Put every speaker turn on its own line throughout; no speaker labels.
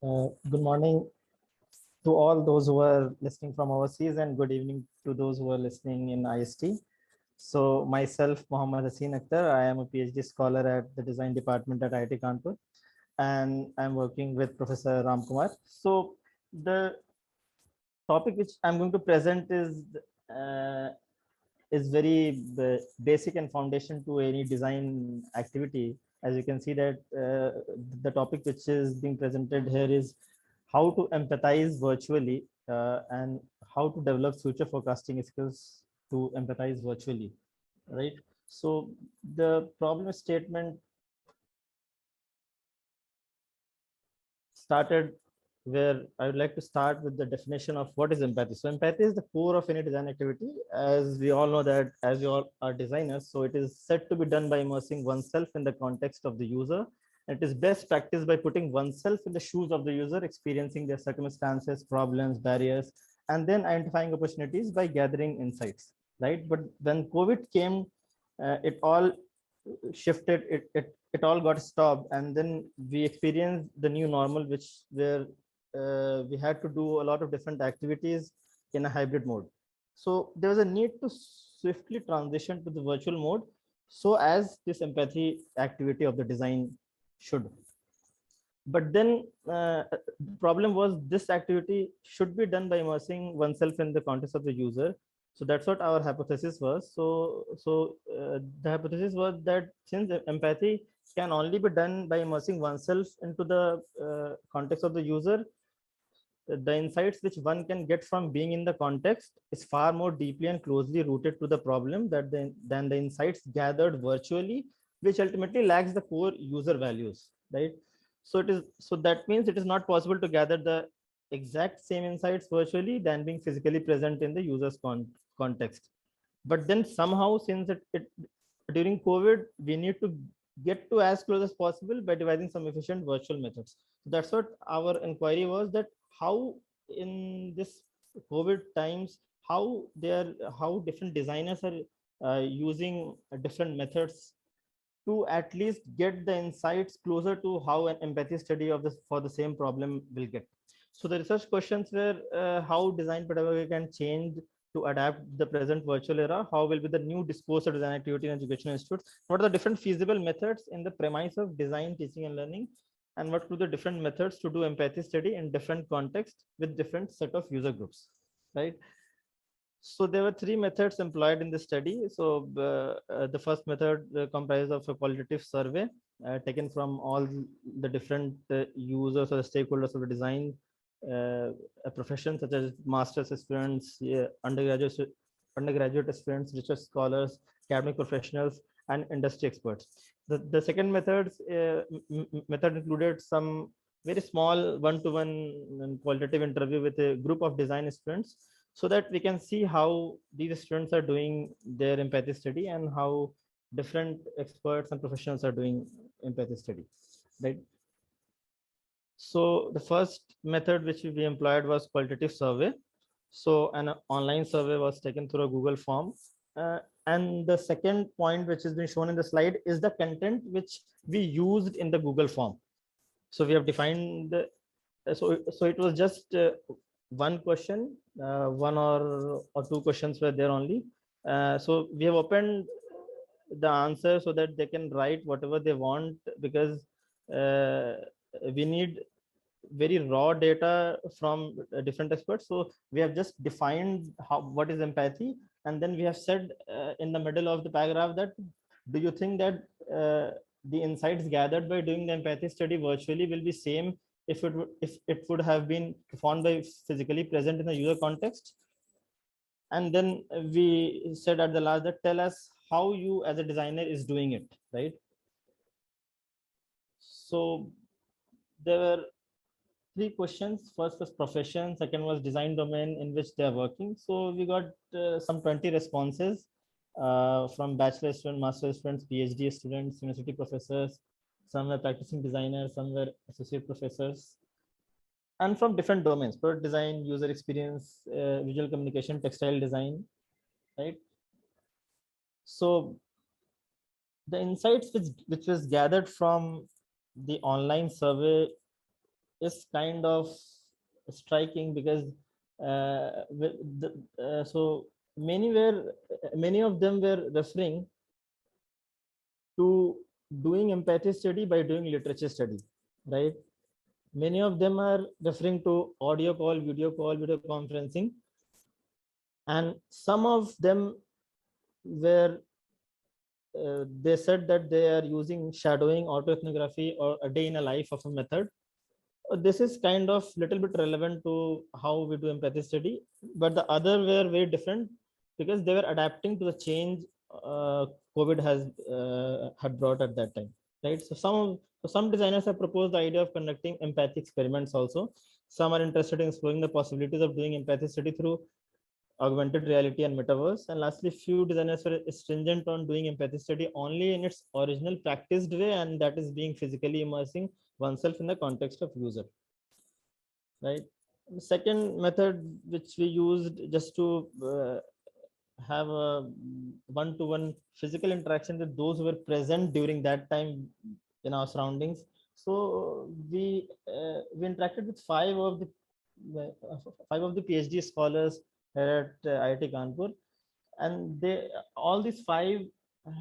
Good morning to all those who are listening from overseas, and good evening to those who are listening in IST. So myself, Mohammad Haseen Akhtar, I am a PhD scholar at the design department at IIT Kanpur, and I'm working with Professor Ram Kumar. So the topic which I'm going to present uh, is very basic and foundation to any design activity. As you can see that the topic which is being presented here is how to empathize virtually and how to develop future forecasting skills to empathize virtually, right? So the problem statement started where I would like to start with the definition of what is empathy. So empathy is the core of any design activity. As we all know that as we all are designers, so it is said to be done by immersing oneself in the context of the user. It is best practiced by putting oneself in the shoes of the user, experiencing their circumstances, problems, barriers, and then identifying opportunities by gathering insights, right? But when COVID came, it all shifted, it all got stopped, and then we experienced the new normal, which where we had to do a lot of different activities in a hybrid mode. So there was a need to swiftly transition to the virtual mode, so as this empathy activity of the design should. But then the problem was this activity should be done by immersing oneself in the context of the user. So that's what our hypothesis was. So the hypothesis was that since empathy can only be done by immersing oneself into the context of the user, the insights which one can get from being in the context is far more deeply and closely rooted to the problem than the insights gathered virtually, which ultimately lacks the core user values, right? So that means it is not possible to gather the exact same insights virtually than being physically present in the user's context. But then somehow, since it during COVID, we need to get to as close as possible by devising some efficient virtual methods. So that's what our inquiry was, that how in this COVID times, how different designers are using different methods to at least get the insights closer to how an empathy study of this for the same problem will get. So the research questions were how design pedagogy can change to adapt the present virtual era, how will be the new discourse of design activity in educational institutes, what are the different feasible methods in the premise of design, teaching and learning, and what are the different methods to do empathy study in different contexts with different set of user groups, right? So there were three methods employed in the study. So the first method comprised of a qualitative survey taken from all the different users or the stakeholders of the design profession, such as master's students, undergraduate students, research scholars, academic professionals, and industry experts. The second method included some very small one-to-one qualitative interview with a group of design students, so that we can see how these students are doing their empathy study and how different experts and professionals are doing empathy study, right? So the first method which we employed was qualitative survey. So an online survey was taken through a Google form. And the second point which has been shown in the slide is the content which we used in the Google form. So we have defined so it was just one question, one or two questions were there only. So we have opened the answer so that they can write whatever they want, because we need very raw data from different experts. So we have just defined what is empathy, and then we have said in the middle of the paragraph that do you think that the insights gathered by doing the empathy study virtually will be same if it would have been performed by physically present in the user context? And then we said at the last that tell us how you as a designer is doing it, right? So there were three questions. First was profession, second was design domain in which they are working. So we got some 20 responses from bachelor students, master students, PhD students, university professors. Some were practicing designers, some were associate professors, and from different domains: product design, user experience, visual communication, textile design, right? So the insights which was gathered from the online survey is kind of striking because so many of them were referring to doing empathy study by doing literature study, right? Many of them are referring to audio call, video conferencing, and some of them were they said that they are using shadowing, autoethnography, or a day in a life of a method. This is kind of little bit relevant to how we do empathy study, but the other were very different because they were adapting to the change COVID has had brought at that time, right? So some designers have proposed the idea of conducting empathy experiments also. Some are interested in exploring the possibilities of doing empathy study through augmented reality and metaverse. And lastly, few designers were stringent on doing empathy study only in its original practiced way, and that is being physically immersing oneself in the context of user, right? The second method which we used just to have a one-to-one physical interaction with those who were present during that time in our surroundings. So we interacted with five of the PhD scholars here at IIT Kanpur, and they all these five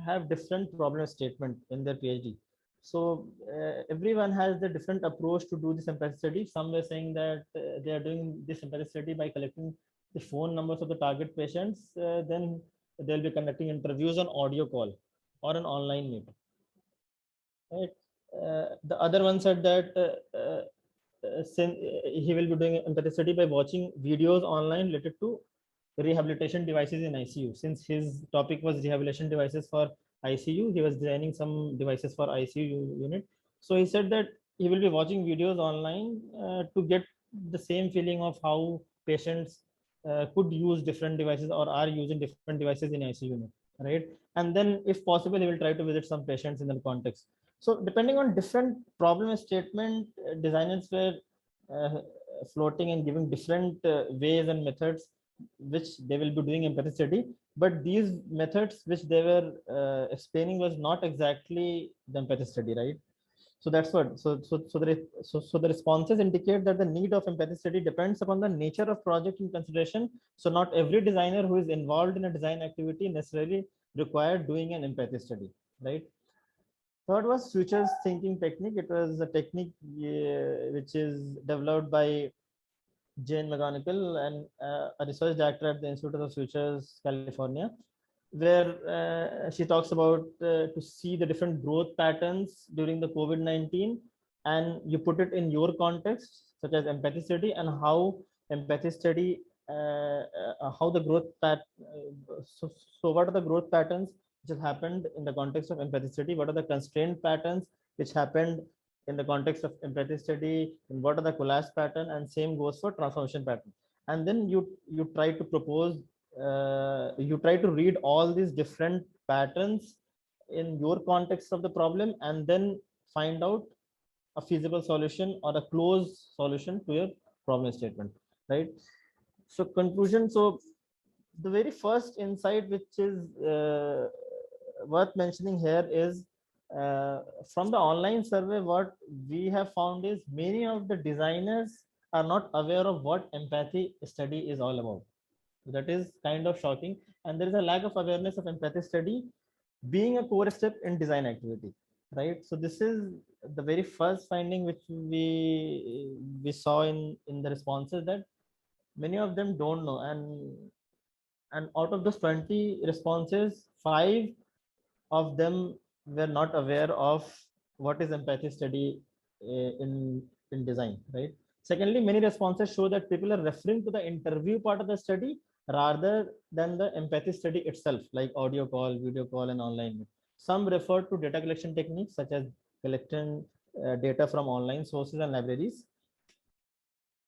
have different problem statement in their PhD. So everyone has the different approach to do this empathy study. Some were saying that they are doing this empathy study by collecting the phone numbers of the target patients. Then they'll be conducting interviews on audio call or an online meeting. Right? The other one said that he will be doing empathy study by watching videos online related to rehabilitation devices in ICU. Since his topic was rehabilitation devices for ICU, he was designing some devices for ICU unit. So he said that he will be watching videos online to get the same feeling of how patients could use different devices or are using different devices in ICU unit, right? And then, if possible, he will try to visit some patients in that context. So, depending on different problem statement, designers were uh, floating and giving different ways and methods which they will be doing empathy study, but these methods which they were explaining was not exactly the empathy study, right? So that's what so the responses indicate that the need of empathy study depends upon the nature of project in consideration. So not every designer who is involved in a design activity necessarily required doing an empathy study, right? Third was futures thinking technique. It was a technique which is developed by Jane McGonigal and a research director at the Institute of Futures, California, where she talks about to see the different growth patterns during the COVID-19, and you put it in your context, such as empathy study, and how empathy study, how the growth so what are the growth patterns which have happened in the context of empathy study? What are the constraint patterns which happened in the context of empathy study, and what are the collapse pattern, and same goes for transformation pattern. And then you try to propose you try to read all these different patterns in your context of the problem, and then find out a feasible solution or a close solution to your problem statement, right? So conclusion, so the very first insight which is worth mentioning here is uh, from the online survey, what we have found is many of the designers are not aware of what empathy study is all about. That is kind of shocking, and there is a lack of awareness of empathy study being a core step in design activity, right? So this is the very first finding which we saw in the responses, that many of them don't know. And out of those 20 responses, 5 of them were not aware of what is empathy study in design, right? Secondly, many responses show that people are referring to the interview part of the study rather than the empathy study itself, like audio call, video call, and online. Some refer to data collection techniques such as collecting data from online sources and libraries,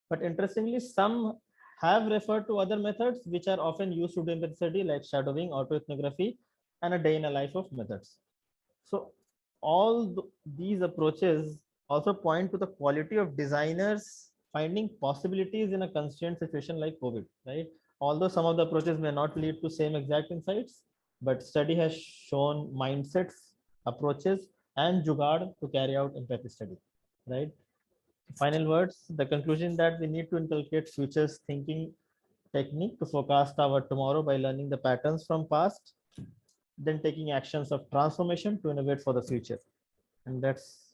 but interestingly, some have referred to other methods which are often used to do empathy study, like shadowing, autoethnography, and a day in a life of methods. So all these approaches also point to the quality of designers finding possibilities in a constrained situation like COVID, right? Although some of the approaches may not lead to same exact insights, but study has shown mindsets, approaches, and jugaad to carry out empathy study, right? Final words, the conclusion that we need to inculcate futures thinking technique to forecast our tomorrow by learning the patterns from past, then taking actions of transformation to innovate for the future. And that's